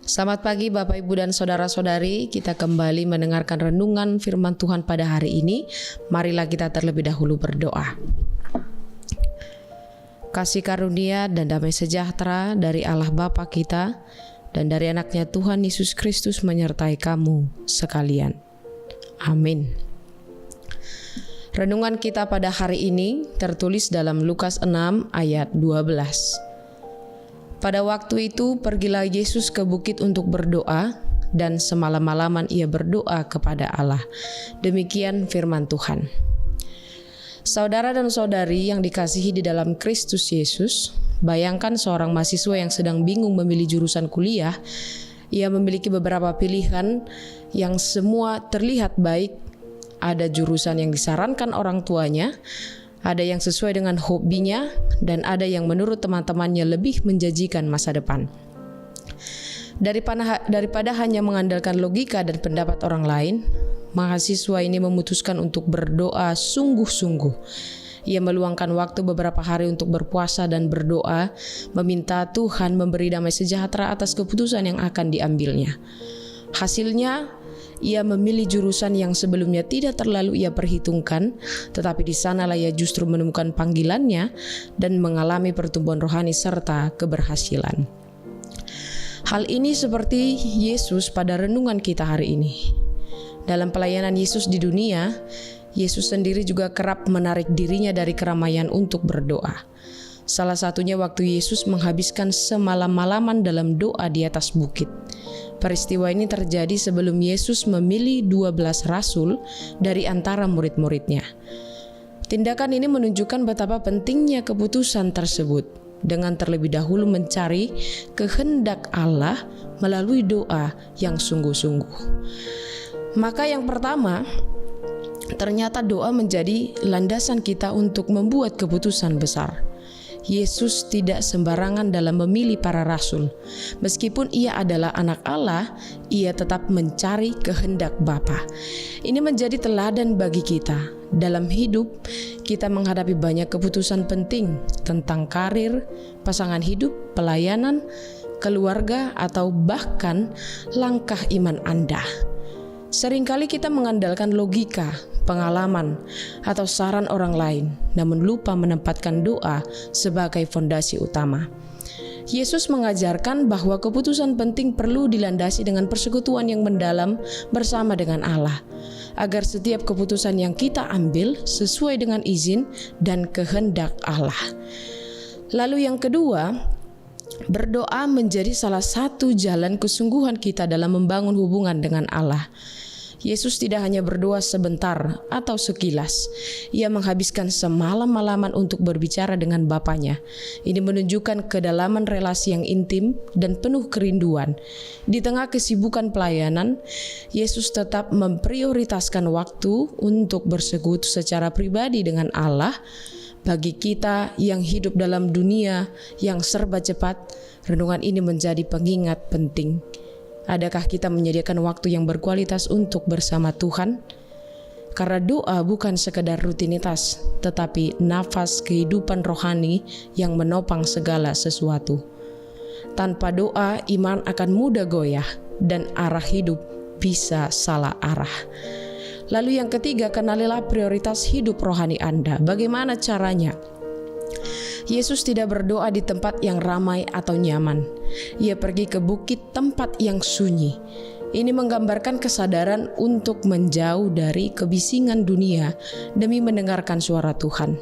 Selamat pagi Bapak Ibu dan Saudara-saudari, kita kembali mendengarkan renungan firman Tuhan pada hari ini. Marilah kita terlebih dahulu berdoa. Kasih karunia dan damai sejahtera dari Allah Bapa kita dan dari anaknya Tuhan Yesus Kristus menyertai kamu sekalian. Amin. Renungan kita pada hari ini tertulis dalam Lukas 6 ayat 12. Pada waktu itu pergilah Yesus ke bukit untuk berdoa, dan semalam-malaman ia berdoa kepada Allah. Demikian firman Tuhan. Saudara dan saudari yang dikasihi di dalam Kristus Yesus, bayangkan seorang mahasiswa yang sedang bingung memilih jurusan kuliah. Ia memiliki beberapa pilihan yang semua terlihat baik. Ada jurusan yang disarankan orang tuanya, ada yang sesuai dengan hobinya, dan ada yang menurut teman-temannya lebih menjanjikan masa depan. Daripada hanya mengandalkan logika dan pendapat orang lain, mahasiswa ini memutuskan untuk berdoa sungguh-sungguh. Ia meluangkan waktu beberapa hari untuk berpuasa dan berdoa, meminta Tuhan memberi damai sejahtera atas keputusan yang akan diambilnya. Hasilnya, ia memilih jurusan yang sebelumnya tidak terlalu ia perhitungkan, tetapi di sanalah ia justru menemukan panggilannya dan mengalami pertumbuhan rohani serta keberhasilan. Hal ini seperti Yesus pada renungan kita hari ini. Dalam pelayanan Yesus di dunia, Yesus sendiri juga kerap menarik dirinya dari keramaian untuk berdoa. Salah satunya waktu Yesus menghabiskan semalam-malaman dalam doa di atas bukit. Peristiwa ini terjadi sebelum Yesus memilih 12 rasul dari antara murid-muridnya. Tindakan ini menunjukkan betapa pentingnya keputusan tersebut dengan terlebih dahulu mencari kehendak Allah melalui doa yang sungguh-sungguh. Maka yang pertama, ternyata doa menjadi landasan kita untuk membuat keputusan besar. Yesus tidak sembarangan dalam memilih para rasul. Meskipun ia adalah anak Allah, ia tetap mencari kehendak Bapa. Ini menjadi teladan bagi kita. Dalam hidup, kita menghadapi banyak keputusan penting tentang karir, pasangan hidup, pelayanan, keluarga, atau bahkan langkah iman Anda. Seringkali kita mengandalkan logika, pengalaman, atau saran orang lain, namun lupa menempatkan doa sebagai fondasi utama. Yesus mengajarkan bahwa keputusan penting perlu dilandasi dengan persekutuan yang mendalam bersama dengan Allah, agar setiap keputusan yang kita ambil sesuai dengan izin dan kehendak Allah. Lalu yang kedua, berdoa menjadi salah satu jalan kesungguhan kita dalam membangun hubungan dengan Allah. Yesus tidak hanya berdoa sebentar atau sekilas. Ia menghabiskan semalam-malaman untuk berbicara dengan Bapanya. Ini menunjukkan kedalaman relasi yang intim dan penuh kerinduan. Di tengah kesibukan pelayanan, Yesus tetap memprioritaskan waktu untuk bersekutu secara pribadi dengan Allah. Bagi kita yang hidup dalam dunia yang serba cepat, renungan ini menjadi pengingat penting. Adakah kita menyediakan waktu yang berkualitas untuk bersama Tuhan? Karena doa bukan sekedar rutinitas, tetapi nafas kehidupan rohani yang menopang segala sesuatu. Tanpa doa, iman akan mudah goyah dan arah hidup bisa salah arah. Lalu yang ketiga, kenalilah prioritas hidup rohani Anda. Bagaimana caranya? Yesus tidak berdoa di tempat yang ramai atau nyaman. Ia pergi ke bukit, tempat yang sunyi. Ini menggambarkan kesadaran untuk menjauh dari kebisingan dunia demi mendengarkan suara Tuhan.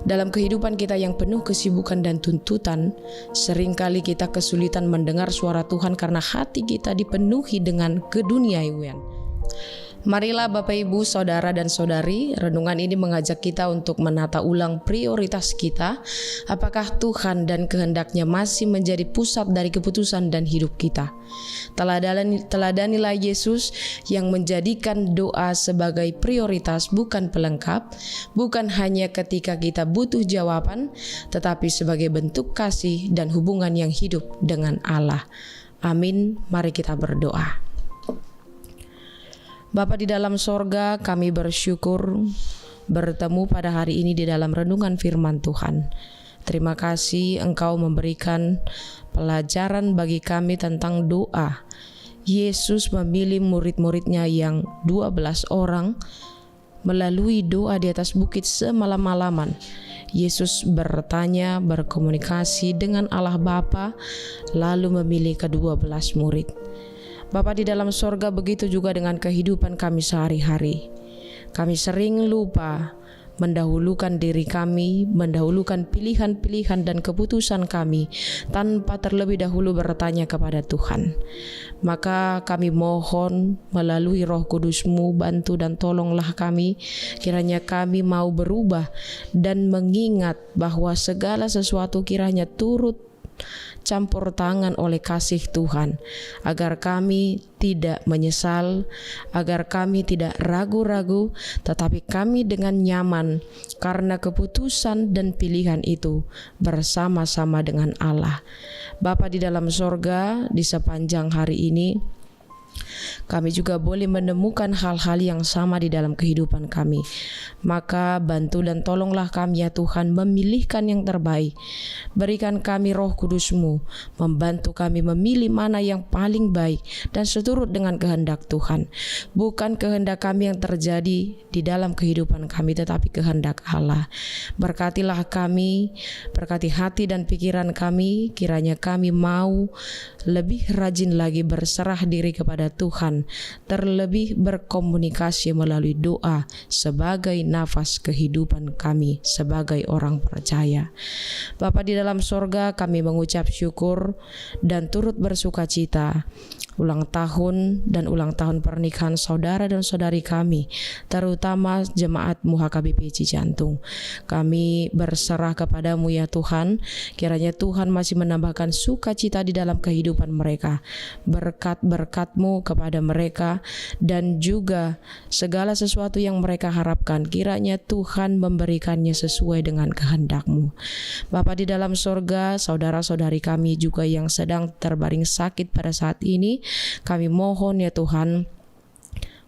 Dalam kehidupan kita yang penuh kesibukan dan tuntutan, seringkali kita kesulitan mendengar suara Tuhan karena hati kita dipenuhi dengan keduniawian. Marilah Bapak Ibu, Saudara dan Saudari, renungan ini mengajak kita untuk menata ulang prioritas kita. Apakah Tuhan dan kehendaknya masih menjadi pusat dari keputusan dan hidup kita? Teladanilah Yesus yang menjadikan doa sebagai prioritas, bukan pelengkap, bukan hanya ketika kita butuh jawaban, tetapi sebagai bentuk kasih dan hubungan yang hidup dengan Allah. Amin. Mari kita berdoa. Bapa di dalam sorga, kami bersyukur bertemu pada hari ini di dalam renungan firman Tuhan. Terima kasih Engkau memberikan pelajaran bagi kami tentang doa. Yesus memilih murid-muridnya yang 12 orang melalui doa di atas bukit semalam-malaman. Yesus bertanya, berkomunikasi dengan Allah Bapa, lalu memilih ke-12 murid. Bapa di dalam sorga, begitu juga dengan kehidupan kami sehari-hari. Kami sering lupa mendahulukan diri kami, mendahulukan pilihan-pilihan dan keputusan kami tanpa terlebih dahulu bertanya kepada Tuhan. Maka kami mohon melalui Roh Kudus-Mu, bantu dan tolonglah kami, kiranya kami mau berubah dan mengingat bahwa segala sesuatu kiranya turut campur tangan oleh kasih Tuhan, agar kami tidak menyesal, agar kami tidak ragu-ragu, tetapi kami dengan nyaman karena keputusan dan pilihan itu bersama-sama dengan Allah. Bapa di dalam sorga, di sepanjang hari ini kami juga boleh menemukan hal-hal yang sama di dalam kehidupan kami. Maka bantu dan tolonglah kami ya Tuhan, memilihkan yang terbaik. Berikan kami Roh Kudus-Mu, membantu kami memilih mana yang paling baik dan seturut dengan kehendak Tuhan. Bukan kehendak kami yang terjadi di dalam kehidupan kami, tetapi kehendak Allah. Berkatilah kami, berkati hati dan pikiran kami, kiranya kami mau lebih rajin lagi berserah diri kepada Tuhan, terlebih berkomunikasi melalui doa sebagai nafas kehidupan kami sebagai orang percaya. Bapa di dalam sorga, kami mengucap syukur dan turut bersuka cita ulang tahun pernikahan saudara dan saudari kami, terutama jemaat MUHKBP Cijantung. Kami berserah kepadamu ya Tuhan, kiranya Tuhan masih menambahkan sukacita di dalam kehidupan mereka, berkat-berkat-Mu kepada mereka, dan juga segala sesuatu yang mereka harapkan, kiranya Tuhan memberikannya sesuai dengan kehendak-Mu. Bapa di dalam sorga, saudara-saudari kami juga yang sedang terbaring sakit pada saat ini, kami mohon ya Tuhan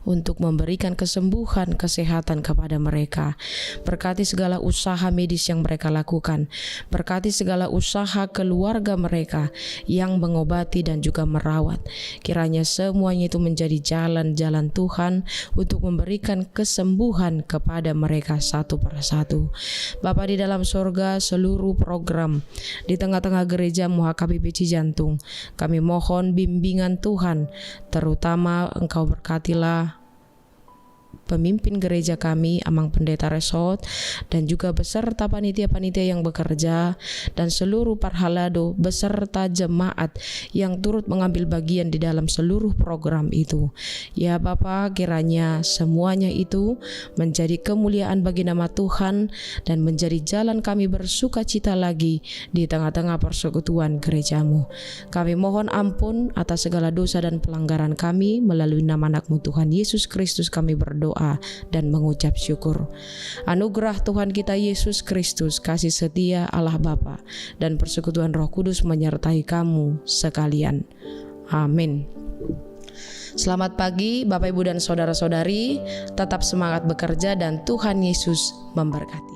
untuk memberikan kesembuhan, kesehatan kepada mereka. Berkati segala usaha medis yang mereka lakukan. Berkati segala usaha keluarga mereka yang mengobati dan juga merawat. Kiranya semuanya itu menjadi jalan-jalan Tuhan untuk memberikan kesembuhan kepada mereka satu persatu. Bapa di dalam sorga, seluruh program di tengah-tengah gereja MUHKBP Cijantung, kami mohon bimbingan Tuhan, terutama Engkau berkatilah pemimpin gereja kami, Amang Pendeta Resort, dan juga beserta panitia-panitia yang bekerja, dan seluruh parhalado beserta jemaat yang turut mengambil bagian di dalam seluruh program itu. Ya Bapa, kiranya semuanya itu menjadi kemuliaan bagi nama Tuhan dan menjadi jalan kami bersuka cita lagi di tengah-tengah persekutuan gereja-Mu. Kami mohon ampun atas segala dosa dan pelanggaran kami, melalui nama anak-Mu Tuhan Yesus Kristus kami berdoa dan mengucap syukur. Anugerah Tuhan kita Yesus Kristus, kasih setia Allah Bapa, dan persekutuan Roh Kudus menyertai kamu sekalian. Amin. Selamat pagi Bapak Ibu dan saudara-saudari, tetap semangat bekerja dan Tuhan Yesus memberkati.